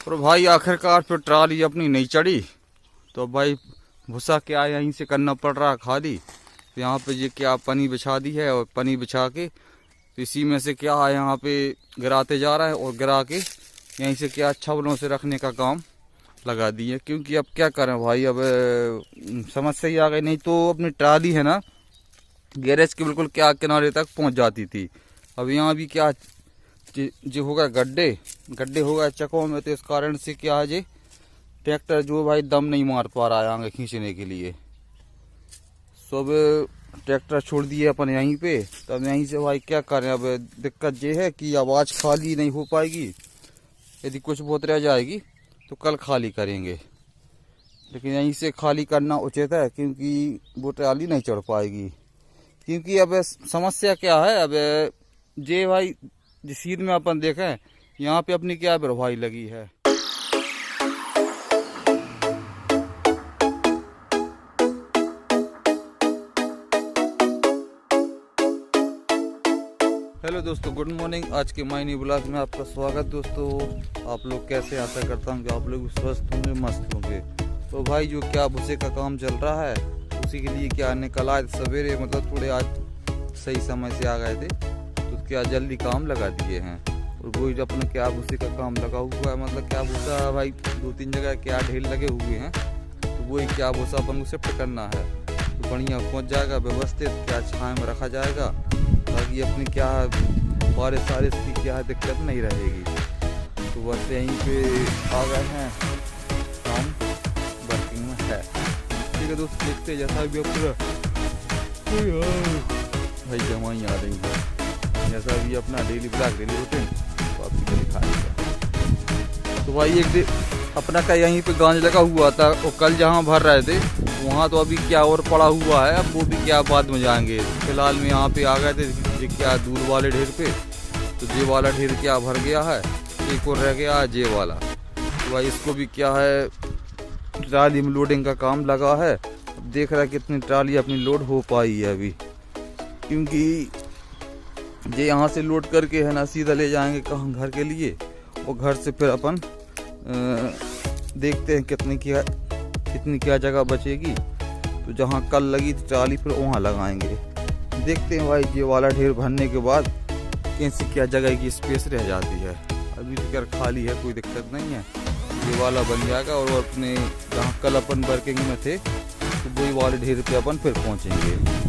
और भाई आखिरकार फिर ट्राली अपनी नहीं चढ़ी, तो भाई भूसा क्या यहीं से करना पड़ रहा खाली। तो यहाँ पे ये क्या पनी बिछा दी है, और पनी बिछा के तो इसी में से क्या है यहाँ पे गिराते जा रहा है, और गिरा के यहीं से क्या छवलों से रखने का काम लगा दिए। क्योंकि अब क्या करें भाई, अब समस्या ही आ गई। नहीं तो अपनी ट्राली है ना गैरेज के बिल्कुल क्या किनारे तक पहुँच जाती थी। अब यहाँ भी क्या जो होगा गड्ढे होगा चकों में, तो इस कारण से क्या है जी ट्रैक्टर जो भाई दम नहीं मार पा रहा है आगे खींचने के लिए। सब ट्रैक्टर छोड़ दिए अपन यहीं पे। तब यहीं से भाई क्या करें, अब दिक्कत ये है कि आवाज़ खाली नहीं हो पाएगी। यदि कुछ बहुत रह जाएगी तो कल खाली करेंगे, लेकिन यहीं से खाली करना उचित है क्योंकि वो ट्राली नहीं चढ़ पाएगी। क्योंकि अब समस्या क्या है, अब जे भाई जिस सीध में अपन देखें यहाँ पे अपनी क्या बर्फाई लगी है। हेलो दोस्तों, गुड मॉर्निंग। आज के मायनी ब्लॉग में आपका स्वागत। दोस्तों आप लोग कैसे, आशा करता हूँ कि आप लोग स्वस्थ होंगे, मस्त होंगे। तो भाई जो क्या भूसे का काम चल रहा है उसी के लिए क्या निकल आए सवेरे, मतलब थोड़े आज सही समय से आ गए थे तो क्या जल्दी काम लगा दिए हैं। और वही अपने क्या भूसे का काम लगा हुआ है, मतलब क्या भूसा भाई 2-3 जगह क्या ढेर लगे हुए हैं, तो वही क्या भूसा अपन को शिफ्ट करना है। तो बढ़िया पहुँच जाएगा व्यवस्थित, क्या छाया में रखा जाएगा ताकि अपनी क्या बारिश सारिश की क्या दिक्कत नहीं रहेगी। तो बस यहीं पे आ गए हैं, काम वर्किंग में है। ठीक है दोस्त, देखते जैसा भी पूरा भाई जमाई आ रही है, जैसा भी अपना डेली ब्लॉग डेली रूटीन तो आपकी को दिखा देगा। तो भाई एक अपना का यहीं पे गांज लगा हुआ था, और कल जहाँ भर रहे थे वहाँ तो अभी क्या और पड़ा हुआ है, अब वो भी क्या बाद में जाएंगे। फिलहाल में यहाँ पे आ गए थे क्या दूर वाले ढेर पे, तो जे वाला ढेर क्या भर गया है, एक और रह गया है जे वाला। तो भाई इसको भी क्या है ट्राली में लोडिंग का काम लगा है। अब देख रहा है कितनी ट्राली अपनी लोड हो पाई है अभी, क्योंकि ये यहाँ से लोड करके है ना सीधा ले जाएंगे कहाँ घर के लिए, और घर से फिर अपन देखते हैं कितनी क्या जगह बचेगी। तो जहाँ कल लगी थी ट्राली फिर वहाँ लगाएंगे। देखते हैं भाई ये वाला ढेर भरने के बाद कैसी क्या जगह की स्पेस रह जाती है। अभी तो क्या खाली है, कोई दिक्कत नहीं है, ये वाला बन जाएगा। और अपने जहाँ कल अपन वर्किंग में थे तो वही वाले ढेर पे अपन फिर पहुँचेंगे।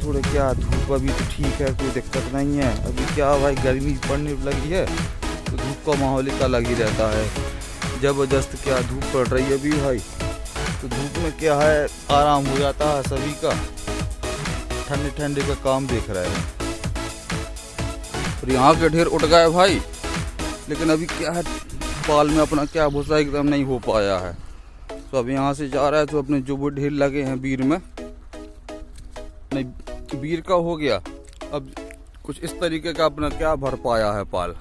थोड़े क्या धूप अभी तो ठीक है, कोई दिक्कत नहीं है। अभी क्या भाई गर्मी पड़ने लगी है तो धूप का माहौल का लग ही रहता है। जबरदस्त क्या धूप पड़ रही है अभी भाई, तो धूप में क्या है आराम हो जाता है सभी का, ठंडे ठंडे का काम देख रहे हैं। और यहाँ के ढेर उठ गए भाई, लेकिन अभी क्या है पाल में अपना क्या भूसा एकदम नहीं हो पाया है। तो अब यहाँ से जा रहा है तो अपने जो वो ढेर लगे हैं बीर में, नहीं बीर का हो गया, अब कुछ इस तरीके का अपना क्या भर पाया है पाल,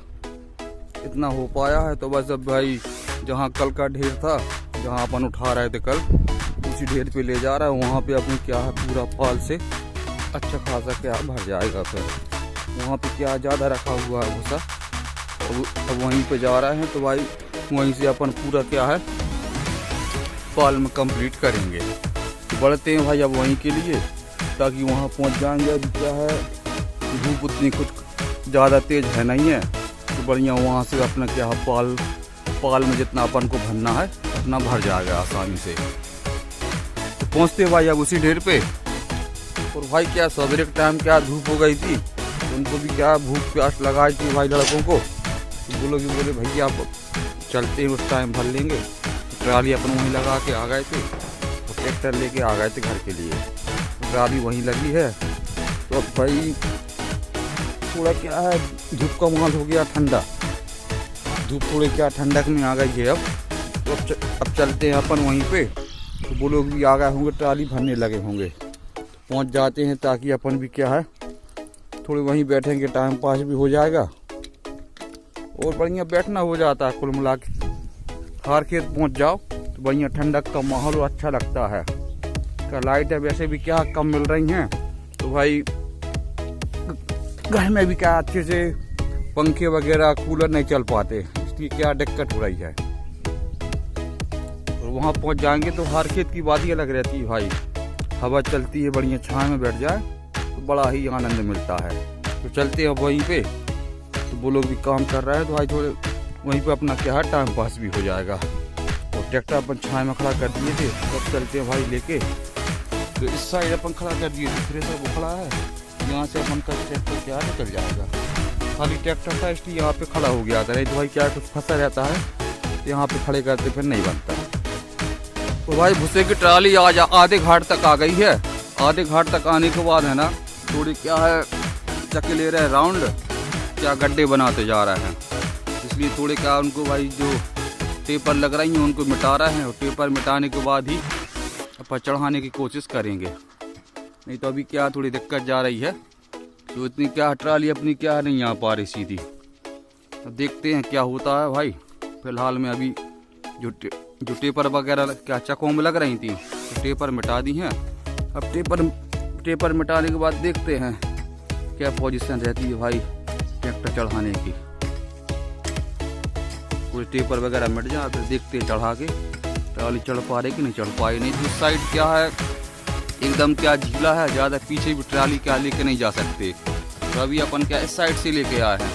इतना हो पाया है। तो बस अब भाई जहाँ कल का ढेर था, जहाँ अपन उठा रहे थे कल, उसी ढेर पे ले जा रहा है। वहाँ पे अपनी क्या है पूरा पाल से अच्छा खासा क्या भर जाएगा। फिर वहाँ पे क्या ज़्यादा रखा हुआ है भूसा, अब वहीं पे जा रहे हैं। तो भाई वहीं से अपन पूरा क्या है पाल में कंप्लीट करेंगे। तो बढ़ते हैं भाई अब वहीं के लिए, ताकि वहाँ पहुँच जाएंगे। अभी क्या है धूप उतनी कुछ ज़्यादा तेज़ है नहीं है, तो बढ़िया वहाँ से अपना क्या है पाल में जितना अपन को भरना है उतना भर जाएगा आसानी से। तो पहुँचते भाई अब उसी ढेर पे। और भाई क्या सवेरे के टाइम क्या धूप हो गई थी, तो उनको भी क्या भूख प्यास लगाई थी भाई लड़कों को। तो वो लोग भी बोले भैया आप चलते हैं उस टाइम भर लेंगे। तो ट्राली अपन वहीं लगा के आ गए थे, और ट्रैक्टर लेके आ गए थे घर के लिए। तो ट्राली वहीं लगी है। तो अब भाई थोड़ा क्या है धूप का माहौल हो गया ठंडा, धूप थोड़े क्या ठंडक में आ गई है अब। तो अब चलते हैं अपन वहीं पे। तो वो लोग भी आ गए होंगे, ट्राली भरने लगे होंगे। तो पहुँच जाते हैं ताकि अपन भी क्या है थोड़े वहीं बैठेंगे, टाइम पास भी हो जाएगा और बढ़िया बैठना हो जाता है। कुल मिला के हार खेत पहुँच जाओ तो बढ़िया ठंडक का माहौल अच्छा लगता है। क्या लाइट है वैसे भी क्या कम मिल रही हैं, तो भाई घर में भी क्या अच्छे से पंखे वगैरह कूलर नहीं चल पाते, कि क्या दिक्कत हो रही है। और वहाँ पहुँच जाएंगे तो हर खेत की बात ही अलग रहती है भाई। हवा चलती है, बढ़िया छाया में बैठ जाए तो बड़ा ही आनंद मिलता है। तो चलते हैं वहीं पे, तो वो लोग भी काम कर रहे हैं तो भाई थोड़े वहीं पे अपना क्या है टाइम पास भी हो जाएगा। और ट्रैक्टर अपन छाया में खड़ा कर दिए थे, तो अब चलते हैं भाई लेके। तो इस साइड अपन खड़ा कर दिए थे, फिर वो खड़ा है, यहाँ से अपन का ट्रैक्टर क्या निकल जाएगा। खाली ट्रैक्टर था इसलिए यहाँ पे खड़ा हो गया था, नहीं तो भाई क्या कुछ फंसा रहता है यहाँ पे खड़े करते फिर नहीं बनता। तो भाई भूसे की ट्राली आज आधे घाट तक आ गई है। आधे घाट तक आने के बाद है ना थोड़ी क्या है चक्के ले रहे हैं राउंड, क्या गड्ढे बनाते जा रहे हैं, इसलिए थोड़े क्या उनको भाई जो टेपर लग रही हैं उनको मिटा रहे हैं। और टेपर मिटाने के बाद ही अपन चढ़ाने की कोशिश करेंगे, नहीं तो अभी क्या थोड़ी दिक्कत जा रही है। तो इतनी क्या ट्राली अपनी क्या नहीं आ पा रही सीधी। अब देखते हैं क्या होता है भाई। फिलहाल में अभी जो टेपर वगैरह क्या चक्कों में लग रही थी तो टेपर मिटा दी हैं। अब टेपर मिटाने के बाद देखते हैं क्या पोजीशन रहती है भाई ट्रैक्टर चढ़ाने की। पूरे टेपर वगैरह मिट जाए फिर देखते हैं चढ़ा के ट्राली चढ़ पा रही कि नहीं चढ़ पाई। नहीं तो इस साइड क्या है एकदम क्या झीला है, ज़्यादा पीछे भी ट्राली क्या लेके नहीं जा सकते। तो अभी अपन क्या इस साइड से लेके आए हैं,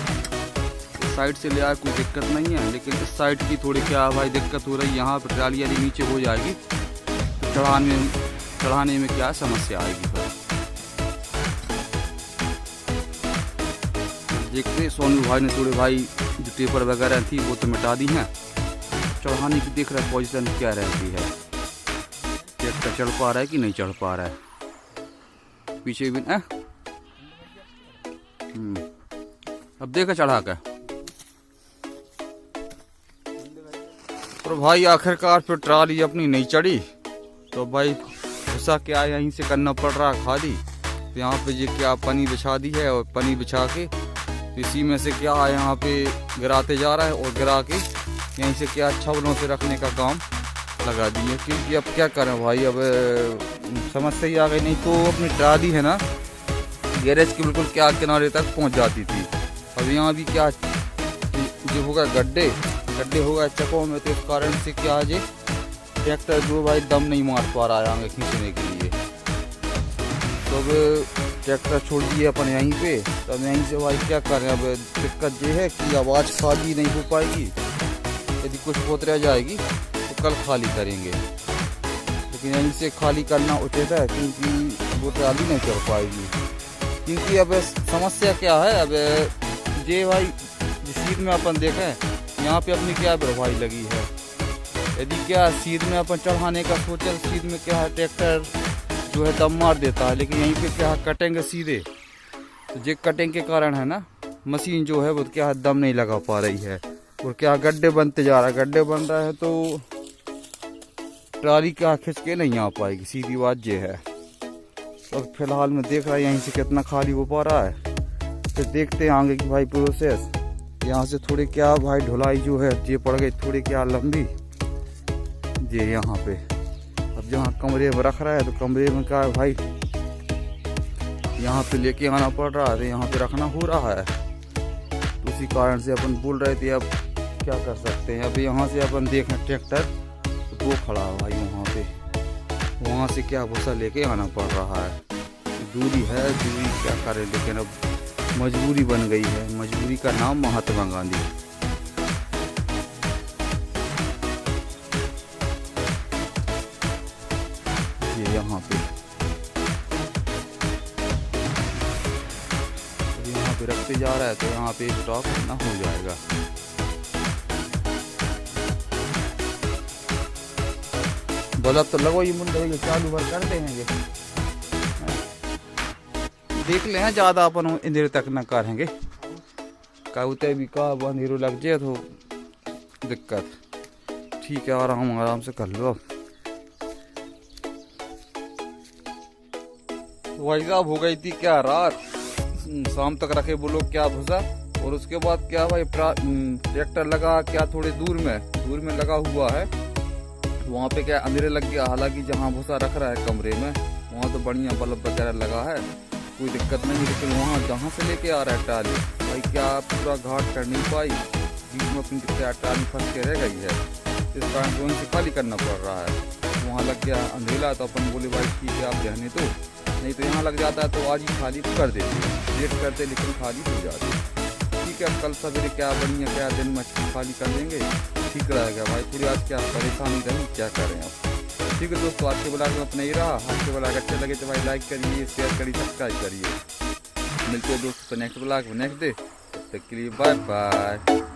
इस साइड से ले आए कोई दिक्कत नहीं है, लेकिन इस साइड की थोड़ी क्या भाई दिक्कत हो रही है। यहाँ पर ट्राली यदि नीचे हो जाएगी तो चढ़ाने में क्या समस्या आएगी। फिर देखते सोनू भाई ने थोड़े भाई जो टेपर वगैरह थी वो तो मिटा दी हैं। चढ़ाने की देख रहा है पोजीशन क्या रहती है, ट्रैक्टर चढ़ पा रहा है कि नहीं चढ़ पा रहा है। पीछे भी अब देखा चढ़ा कर। और भाई आखिरकार फिर ट्राली अपनी नहीं चढ़ी तो भाई गुस्सा क्या यहीं से करना पड़ रहा खाली। तो यहाँ पे ये क्या पनी बिछा दी है और पनी बिछा के इसी में से क्या यहाँ पे गिराते जा रहा है और गिरा के यहीं से क्या छवलों से रखने का काम लगा दिए। क्योंकि अब क्या करें भाई, अब समस्या ही आ गई। नहीं तो अपनी ट्राली है ना गैरेज के बिल्कुल क्या किनारे तक पहुँच जाती थी। अब यहाँ भी क्या जो होगा गड्ढे होगा चक्कों में, तो इस कारण से क्या है ट्रैक्टर जो भाई दम नहीं मार पा रहा है आगे खींचने के लिए। तो अब ट्रैक्टर छोड़ दिए अपन यहीं पे। तो अब यहीं से भाई क्या करें, अब दिक्कत ये है कि आवाज़ खाली नहीं हो पाएगी। यदि कुछ होत रह जाएगी तो कल खाली करेंगे, लेकिन यहीं से खाली करना उचित है क्योंकि वो ट्राली नहीं चढ़ पाएगी। क्योंकि अब समस्या क्या है, अब ये भाई जिस सीट में अपन देखें यहाँ पे अपनी क्या भरपाई लगी है। यदि क्या सीट में अपन चढ़ाने का सोचे, सीट में क्या है ट्रैक्टर जो है दम मार देता है, लेकिन यहीं पे क्या है कटेंगे सीधे। तो जे कटिंग के कारण है ना मशीन जो है वो क्या है दम नहीं लगा पा रही है। और क्या गड्ढे बनते जा रहा है, गड्ढे बन रहा है तो ट्राली क्या खिंच के नहीं आ पाएगी, सीधी बात ये है। तो फिलहाल में देख रहा है यहीं से कितना खाली हो पा रहा है। फिर देखते हैं आगे की भाई प्रोसेस। यहाँ से थोड़ी क्या भाई ढुलाई जो है ये पड़ गई थोड़ी क्या लंबी ये यहाँ पे। अब जहाँ कमरे में रख रहा है तो कमरे में क्या है भाई यहाँ पे लेके आना पड़ रहा है, तो यहाँ पे रखना हो रहा है। तो उसी कारण से अपन बोल रहे थे अब क्या कर सकते हैं। अब यहाँ से अपन देखें ट्रैक्टर तो वो खड़ा है भाई वहाँ पे, वहाँ से क्या भूसा लेके आना पड़ रहा है। दूरी है, दूरी क्या करें, लेकिन अब मजबूरी बन गई है। मजबूरी का नाम महात्मा गांधी। ये यहाँ पे रखते जा रहा है तो यहाँ पे स्टॉक ना हो जाएगा। बल्ब तो लगो ही मुंडे चालू भर करते हैं ये देख ले हैं, ज़्यादा अपन इंधेर तक न करेंगे। कहते भी का अंधेरों लग जाए तो दिक्कत। ठीक है आराम से कर लो। भाई साहब हो गई थी क्या रात, शाम तक रखे वो लोग क्या भूसा। और उसके बाद क्या भाई ट्रैक्टर लगा क्या थोड़े दूर में लगा हुआ है, वहाँ पे क्या अंधेरे लग गया। हालांकि जहाँ भूसा रख रहा है कमरे में वहाँ तो बढ़िया बल्ब वगैरह लगा है, कोई दिक्कत नहीं। लेकिन वहाँ जहाँ से लेके आ रहा है ट्राली भाई क्या पूरा घाट कर नहीं पाई। बीच में अपनी ट्राली फंस के रह गई है, इस कारण ड्रोन से खाली करना पड़ रहा है। वहाँ लग गया अंधेला तो अपन बोले भाई ठीक है आप रहने दो, नहीं तो यहाँ लग जाता है तो आज ही खाली कर देते, लेट करते लेकिन खाली हो जाती। ठीक है, अब कल सवेरे क्या बढ़िया क्या दिन में खाली कर देंगे, ठीक रहेगा भाई। थोड़ी आज क्या परेशानी रही, क्या करें अब। ठीक है दोस्तों, आज के ब्लॉग में अपना ही रहा। आज के ब्लॉग अच्छा लगे तो भाई लाइक करिए, शेयर करिए, सब्सक्राइब करिए। मिलते हैं दोस्तों नेक्स्ट ब्लॉग में नेक्स्ट डे। तब तक के लिए बाय बाय।